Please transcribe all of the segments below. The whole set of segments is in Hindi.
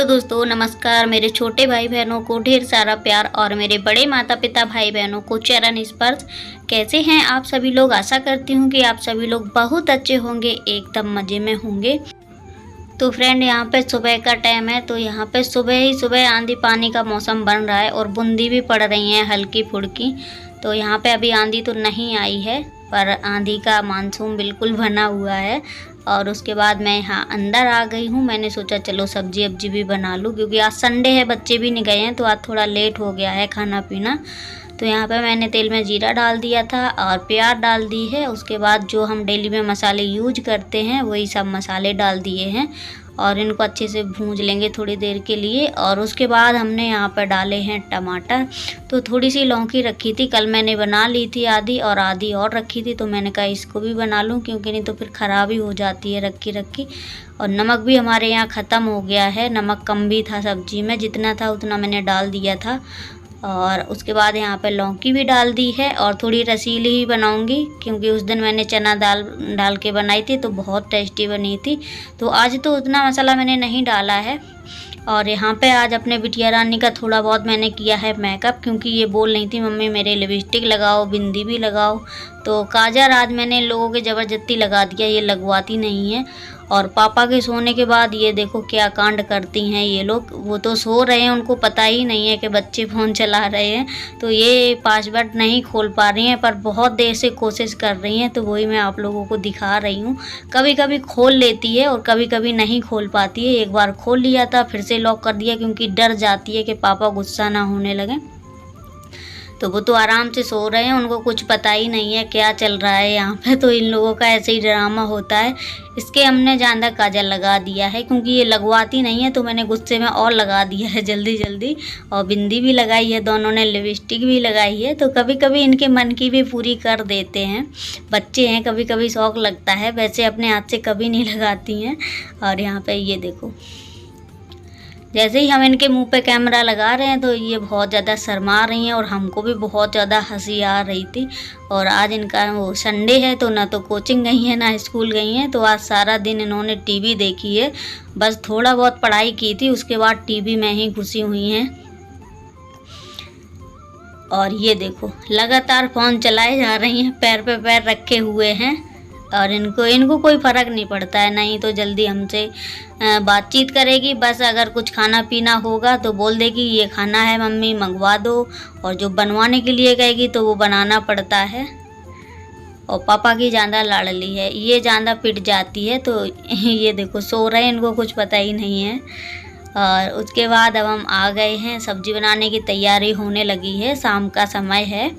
हेलो दोस्तों, नमस्कार। मेरे छोटे भाई बहनों को ढेर सारा प्यार और मेरे बड़े माता पिता भाई बहनों को चरण स्पर्श। कैसे हैं आप सभी लोग? आशा करती हूँ कि आप सभी लोग बहुत अच्छे होंगे, एकदम मज़े में होंगे। तो फ्रेंड, यहाँ पे सुबह का टाइम है, तो यहाँ पे सुबह ही सुबह आंधी पानी का मौसम बन रहा है और बूंदी भी पड़ रही है हल्की फुल्की। तो यहाँ पे अभी आंधी तो नहीं आई है, पर आंधी का मानसून बिल्कुल बना हुआ है। और उसके बाद मैं यहाँ अंदर आ गई हूँ। मैंने सोचा चलो सब्जी वब्जी भी बना लूँ, क्योंकि आज संडे है, बच्चे भी नहीं गए हैं, तो आज थोड़ा लेट हो गया है खाना पीना। तो यहाँ पे मैंने तेल में जीरा डाल दिया था और प्याज डाल दी है। उसके बाद जो हम डेली में मसाले यूज करते हैं वही सब मसाले डाल दिए हैं और इनको अच्छे से भूंज लेंगे थोड़ी देर के लिए। और उसके बाद हमने यहाँ पर डाले हैं टमाटर। तो थोड़ी सी लौकी रखी थी, कल मैंने बना ली थी आधी, और आधी और रखी थी, तो मैंने कहा इसको भी बना लूँ, क्योंकि नहीं तो फिर ख़राब ही हो जाती है रखी रखी। और नमक भी हमारे यहाँ ख़त्म हो गया है, नमक कम भी था सब्जी में, जितना था उतना मैंने डाल दिया था। और उसके बाद यहाँ पे लौकी भी डाल दी है और थोड़ी रसीली ही बनाऊंगी, क्योंकि उस दिन मैंने चना दाल डाल के बनाई थी तो बहुत टेस्टी बनी थी। तो आज तो उतना मसाला मैंने नहीं डाला है। और यहाँ पे आज अपने बिटिया रानी का थोड़ा बहुत मैंने किया है मेकअप, क्योंकि ये बोल रही थी मम्मी मेरे लिपस्टिक लगाओ, बिंदी भी लगाओ। तो काजल आज मैंने इन लोगों के ज़बरदस्ती लगा दिया, ये लगवाती नहीं है। और पापा के सोने के बाद ये देखो क्या कांड करती हैं ये लोग। वो तो सो रहे हैं, उनको पता ही नहीं है कि बच्चे फ़ोन चला रहे हैं, तो ये पासवर्ड नहीं खोल पा रही हैं, पर बहुत देर से कोशिश कर रही हैं। तो वही मैं आप लोगों को दिखा रही हूँ। कभी कभी खोल लेती है और कभी कभी नहीं खोल पाती है। एक बार खोल लिया था, फिर से लॉक कर दिया, क्योंकि डर जाती है कि पापा गुस्सा ना होने लगे। तो वो तो आराम से सो रहे हैं, उनको कुछ पता ही नहीं है क्या चल रहा है यहाँ पे। तो इन लोगों का ऐसे ही ड्रामा होता है। इसके हमने ज़्यादा काजल लगा दिया है, क्योंकि ये लगवाती नहीं है, तो मैंने गुस्से में और लगा दिया है जल्दी जल्दी। और बिंदी भी लगाई है, दोनों ने लिपस्टिक भी लगाई है। तो कभी कभी इनके मन की भी पूरी कर देते हैं, बच्चे हैं, कभी कभी शौक लगता है। वैसे अपने हाथ से कभी नहीं लगाती हैं। और यहाँ पे ये देखो, जैसे ही हम इनके मुंह पे कैमरा लगा रहे हैं तो ये बहुत ज़्यादा शर्मा रही हैं, और हमको भी बहुत ज़्यादा हंसी आ रही थी। और आज इनका वो संडे है, तो ना तो कोचिंग गई हैं ना स्कूल गई हैं, तो आज सारा दिन इन्होंने टीवी देखी है। बस थोड़ा बहुत पढ़ाई की थी, उसके बाद टीवी में ही घुसी हुई हैं। और ये देखो लगातार फ़ोन चलाए जा रही हैं, पैर पे पैर रखे हुए हैं। और इनको कोई फ़र्क नहीं पड़ता है, नहीं तो जल्दी हमसे बातचीत करेगी। बस अगर कुछ खाना पीना होगा तो बोल देगी ये खाना है मम्मी, मंगवा दो। और जो बनवाने के लिए कहेगी तो वो बनाना पड़ता है। और पापा की ज़्यादा लाडली है, ये ज़्यादा पिट जाती है। तो ये देखो सो रहे हैं, इनको कुछ पता ही नहीं है। और उसके बाद अब हम आ गए हैं, सब्जी बनाने की तैयारी होने लगी है, शाम का समय है।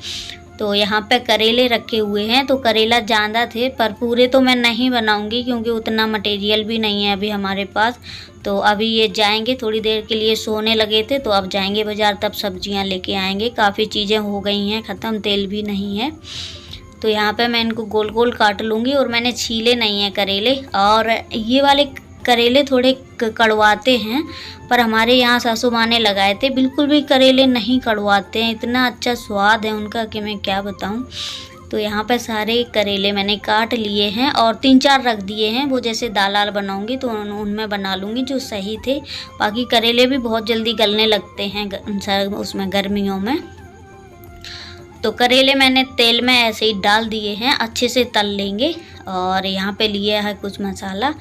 तो यहाँ पे करेले रखे हुए हैं। तो करेला ज़्यादा थे, पर पूरे तो मैं नहीं बनाऊंगी, क्योंकि उतना मटेरियल भी नहीं है अभी हमारे पास। तो अभी ये जाएंगे, थोड़ी देर के लिए सोने लगे थे, तो अब जाएंगे बाज़ार, तब सब्जियाँ लेके आएंगे। काफ़ी चीज़ें हो गई हैं ख़त्म, तेल भी नहीं है। तो यहाँ पे मैं इनको गोल गोल काट लूँगी। और मैंने छीले नहीं हैं करेले, और ये वाले करेले थोड़े कड़वाते हैं, पर हमारे यहाँ सासू माँ ने लगाए थे, बिल्कुल भी करेले नहीं कड़वाते हैं। इतना अच्छा स्वाद है उनका कि मैं क्या बताऊँ। तो यहाँ पे सारे करेले मैंने काट लिए हैं और 3-4 रख दिए हैं, वो जैसे दाल आल बनाऊँगी तो उनमें बना लूँगी जो सही थे। बाकी करेले भी बहुत जल्दी गलने लगते हैं उसमें गर्मियों में। तो करेले मैंने तेल में ऐसे ही डाल दिए हैं, अच्छे से तल लेंगे। और यहाँ पे लिया है कुछ मसाला,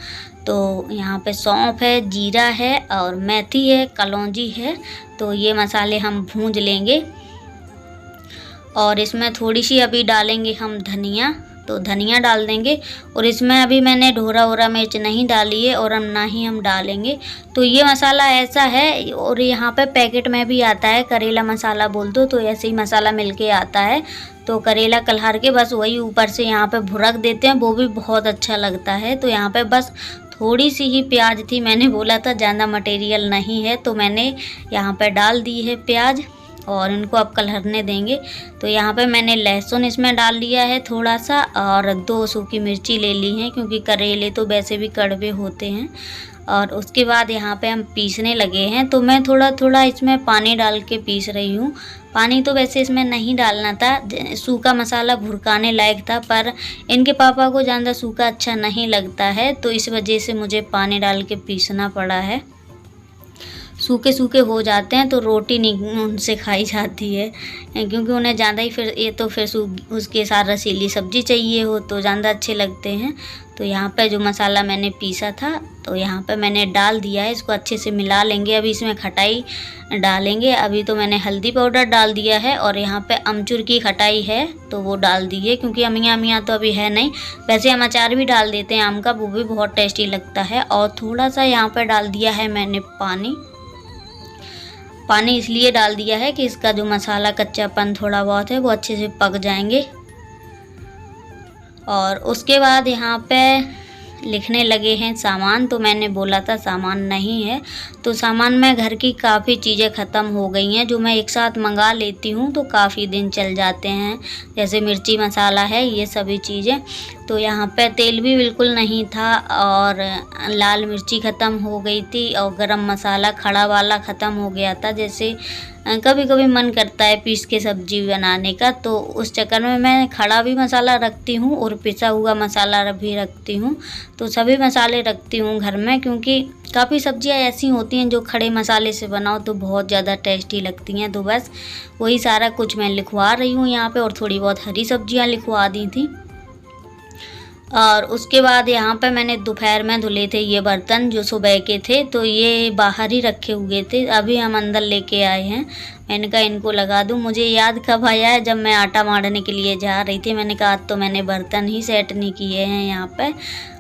तो यहाँ पे सौंफ है, जीरा है और मेथी है, कलौंजी है। तो ये मसाले हम भूंज लेंगे। और इसमें थोड़ी सी अभी डालेंगे हम धनिया, तो धनिया डाल देंगे। और इसमें अभी मैंने ढोरा वोरा मिर्च नहीं डाली है, और हम ना ही हम डालेंगे। तो ये मसाला ऐसा है, और यहाँ पे पैकेट में भी आता है, करेला मसाला बोल दो, तो ऐसे ही मसाला मिलके आता है। तो करेला कलहार के बस वही ऊपर से यहाँ पे भुरक देते हैं, वो भी बहुत अच्छा लगता है। तो यहाँ पे बस थोड़ी सी ही प्याज थी, मैंने बोला था ज़्यादा मटेरियल नहीं है, तो मैंने यहाँ पे डाल दी है प्याज। और इनको अब कलरने देंगे। तो यहाँ पे मैंने लहसुन इसमें डाल लिया है थोड़ा सा, और 2 सूखी मिर्ची ले ली हैं, क्योंकि करेले तो वैसे भी कड़वे होते हैं। और उसके बाद यहाँ पे हम पीसने लगे हैं। तो मैं थोड़ा थोड़ा इसमें पानी डाल के पीस रही हूँ। पानी तो वैसे इसमें नहीं डालना था, सूखा मसाला भुरकाने लायक था, पर इनके पापा को ज़्यादा सूखा अच्छा नहीं लगता है, तो इस वजह से मुझे पानी डाल के पीसना पड़ा है। सूखे सूखे हो जाते हैं तो रोटी नहीं उनसे खाई जाती है, क्योंकि उन्हें ज़्यादा ही फिर ये तो फिर उसके साथ रसीली सब्ज़ी चाहिए हो तो ज़्यादा अच्छे लगते हैं। तो यहाँ पे जो मसाला मैंने पीसा था तो यहाँ पे मैंने डाल दिया है, इसको अच्छे से मिला लेंगे। अभी इसमें खटाई डालेंगे। अभी तो मैंने हल्दी पाउडर डाल दिया है और यहाँ पे अमचूर की खटाई है तो वो डाल दी है, क्योंकि अमिया तो अभी है नहीं। वैसे हम अचार भी डाल देते हैं आम का, वो भी बहुत टेस्टी लगता है। और थोड़ा सा यहाँ पे डाल दिया है मैंने पानी इसलिए डाल दिया है कि इसका जो मसाला कच्चापन थोड़ा बहुत है वो अच्छे से पक जाएंगे। और उसके बाद यहाँ पे लिखने लगे हैं सामान, तो मैंने बोला था सामान नहीं है, तो सामान में घर की काफ़ी चीज़ें ख़त्म हो गई हैं जो मैं एक साथ मंगा लेती हूँ तो काफ़ी दिन चल जाते हैं। जैसे मिर्ची मसाला है, ये सभी चीज़ें। तो यहाँ पे तेल भी बिल्कुल नहीं था और लाल मिर्ची ख़त्म हो गई थी और गरम मसाला खड़ा वाला ख़त्म हो गया था। जैसे कभी कभी मन करता है पीस के सब्जी बनाने का, तो उस चक्कर में मैं खड़ा भी मसाला रखती हूँ और पिसा हुआ मसाला भी रखती हूँ। तो सभी मसाले रखती हूँ घर में, क्योंकि काफ़ी सब्जियाँ ऐसी होती हैं जो खड़े मसाले से बनाओ तो बहुत ज़्यादा टेस्टी लगती हैं। तो बस वही सारा कुछ मैं लिखवा रही हूँ यहाँ पे, और थोड़ी बहुत हरी सब्जियाँ लिखवा दी थी। और उसके बाद यहाँ पे मैंने दोपहर में धुले थे ये बर्तन जो सुबह के थे, तो ये बाहर ही रखे हुए थे, अभी हम अंदर लेके आए हैं। मैंने कहा इनको लगा दूँ। मुझे याद कब आया है, जब मैं आटा मारने के लिए जा रही थी, मैंने कहा तो मैंने बर्तन ही सेट नहीं किए हैं यहाँ पे।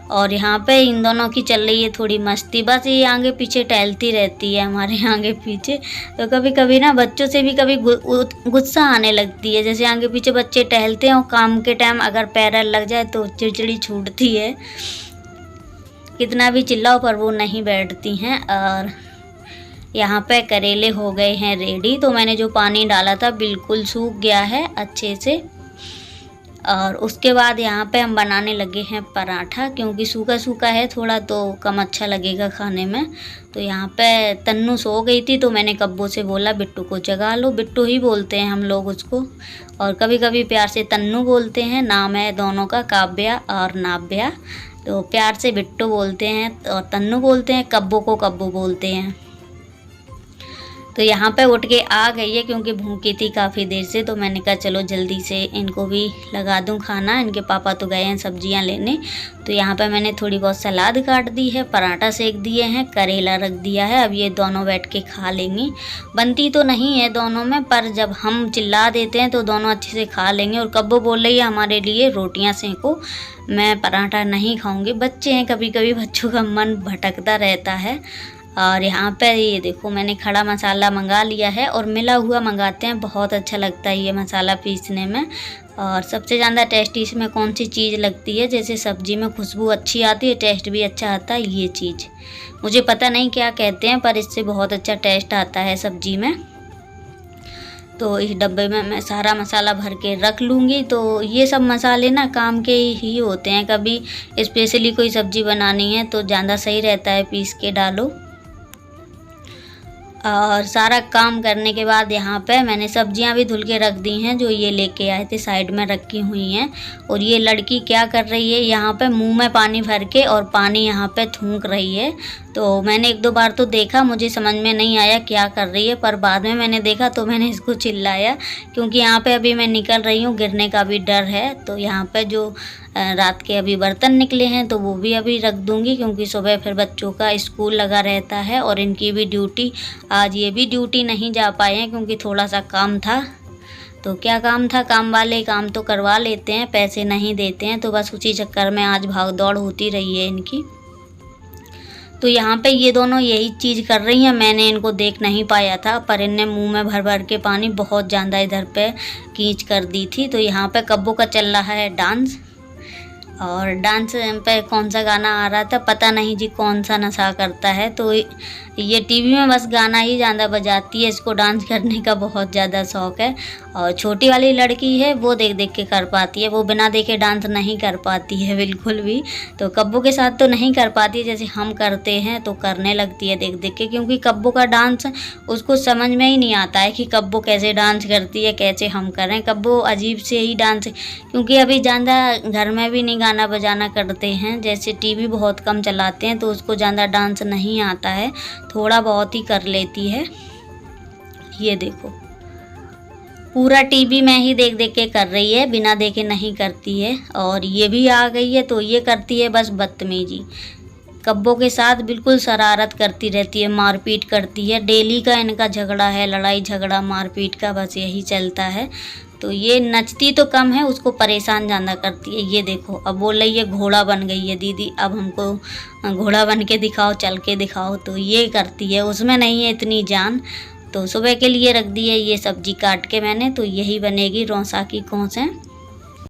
और यहाँ पे इन दोनों की चल रही है थोड़ी मस्ती, बस ये आगे पीछे टहलती रहती है हमारे आगे पीछे। तो कभी कभी ना बच्चों से भी कभी गुस्सा आने लगती है। जैसे आगे पीछे बच्चे टहलते हैं और काम के टाइम अगर पैर लग जाए तो चिड़चिड़ी छूटती है, कितना भी चिल्लाओ पर वो नहीं बैठती हैं। और यहाँ पे करेले हो गए हैं रेडी, तो मैंने जो पानी डाला था बिल्कुल सूख गया है अच्छे से। और उसके बाद यहाँ पे हम बनाने लगे हैं पराठा, क्योंकि सूखा सूखा है थोड़ा तो कम अच्छा लगेगा खाने में। तो यहाँ पे तन्नू सो गई थी तो मैंने कब्बो से बोला बिट्टू को जगा लो। बिट्टू ही बोलते हैं हम लोग उसको, और कभी कभी प्यार से तन्नू बोलते हैं। नाम है दोनों का, काव्या और नाव्या। तो प्यार से बिट्टू बोलते हैं और तन्नू बोलते हैं, कब्बो को कब्बो बोलते हैं। तो यहाँ पे उठ के आ गई है क्योंकि भूखी थी काफ़ी देर से, तो मैंने कहा चलो जल्दी से इनको भी लगा दूँ खाना। इनके पापा तो गए हैं सब्जियाँ लेने। तो यहाँ पे मैंने थोड़ी बहुत सलाद काट दी है, पराठा सेक दिए हैं, करेला रख दिया है। अब ये दोनों बैठ के खा लेंगी। बनती तो नहीं है दोनों में, पर जब हम चिल्ला देते हैं तो दोनों अच्छे से खा लेंगे। और कब्बो बोल रही है हमारे लिए रोटियाँ सेको, मैं पराठा नहीं खाऊँगी। बच्चे हैं, कभी कभी बच्चों का मन भटकता रहता है। और यहाँ पे ये देखो मैंने खड़ा मसाला मंगा लिया है, और मिला हुआ मंगाते हैं, बहुत अच्छा लगता है ये मसाला पीसने में। और सबसे ज़्यादा टेस्टी इसमें कौन सी चीज़ लगती है, जैसे सब्ज़ी में खुशबू अच्छी आती है, टेस्ट भी अच्छा आता है। ये चीज़ मुझे पता नहीं क्या कहते हैं, पर इससे बहुत अच्छा टेस्ट आता है सब्ज़ी में। तो इस डब्बे में मैं सारा मसाला भर के रख लूँगी। तो ये सब मसाले ना काम के ही होते हैं, कभी स्पेशली कोई सब्ज़ी बनानी है तो ज़्यादा सही रहता है पीस के डालो। और सारा काम करने के बाद यहाँ पे मैंने सब्जियाँ भी धुल के रख दी हैं, जो ये लेके आए थे साइड में रखी हुई हैं। और ये लड़की क्या कर रही है, यहाँ पे मुंह में पानी भर के और पानी यहाँ पे थूक रही है। तो मैंने एक दो बार तो देखा, मुझे समझ में नहीं आया क्या कर रही है, पर बाद में मैंने देखा तो मैंने इसको चिल्लाया, क्योंकि यहाँ पे अभी मैं निकल रही हूँ, गिरने का भी डर है। तो यहाँ पे जो रात के अभी बर्तन निकले हैं तो वो भी अभी रख दूँगी, क्योंकि सुबह फिर बच्चों का स्कूल लगा रहता है और इनकी भी ड्यूटी। आज ये भी ड्यूटी नहीं जा पाए हैं क्योंकि थोड़ा सा काम था। तो क्या काम था, काम वाले काम तो करवा लेते हैं, पैसे नहीं देते हैं, तो बस उसी चक्कर में आज भाग दौड़ होती रही है इनकी। तो यहाँ पे ये दोनों यही चीज़ कर रही हैं, मैंने इनको देख नहीं पाया था, पर इनने मुंह में भर भर के पानी बहुत ज़्यादा इधर पे खींच कर दी थी। तो यहाँ पे कब्बो का चल रहा है डांस, और डांस पे कौन सा गाना आ रहा था पता नहीं जी, कौन सा नशा करता है। तो ये टीवी में बस गाना ही ज़्यादा बजाती है, इसको डांस करने का बहुत ज़्यादा शौक़ है। और छोटी वाली लड़की है वो देख देख के कर पाती है, वो बिना देखे डांस नहीं कर पाती है बिल्कुल भी। तो कब्बो के साथ तो नहीं कर पाती है, जैसे हम करते हैं तो करने लगती है देख देख के, क्योंकि कब्बो का डांस उसको समझ में ही नहीं आता है कि कब्बो कैसे डांस करती है, कैसे हम करें। कब्बो अजीब से ही डांस, क्योंकि अभी ज़्यादा घर में भी नहीं गाना बजाना करते हैं, जैसे टीवी बहुत कम चलाते हैं तो उसको ज़्यादा डांस नहीं आता है, थोड़ा बहुत ही कर लेती है। ये देखो पूरा टीवी में ही देख देख के कर रही है, बिना देखे नहीं करती है। और ये भी आ गई है तो ये करती है बस बदतमीजी, कब्बों के साथ बिल्कुल शरारत करती रहती है, मारपीट करती है। डेली का इनका झगड़ा है, लड़ाई झगड़ा मारपीट का बस यही चलता है। तो ये नचती तो कम है, उसको परेशान ज़्यादा करती है। ये देखो अब बोल रही है घोड़ा बन गई है दीदी, अब हमको घोड़ा बन के दिखाओ, चल के दिखाओ। तो ये करती है, उसमें नहीं है इतनी जान। तो सुबह के लिए रख दी है ये सब्जी काट के मैंने, तो यही बनेगी रौसा की कोसें।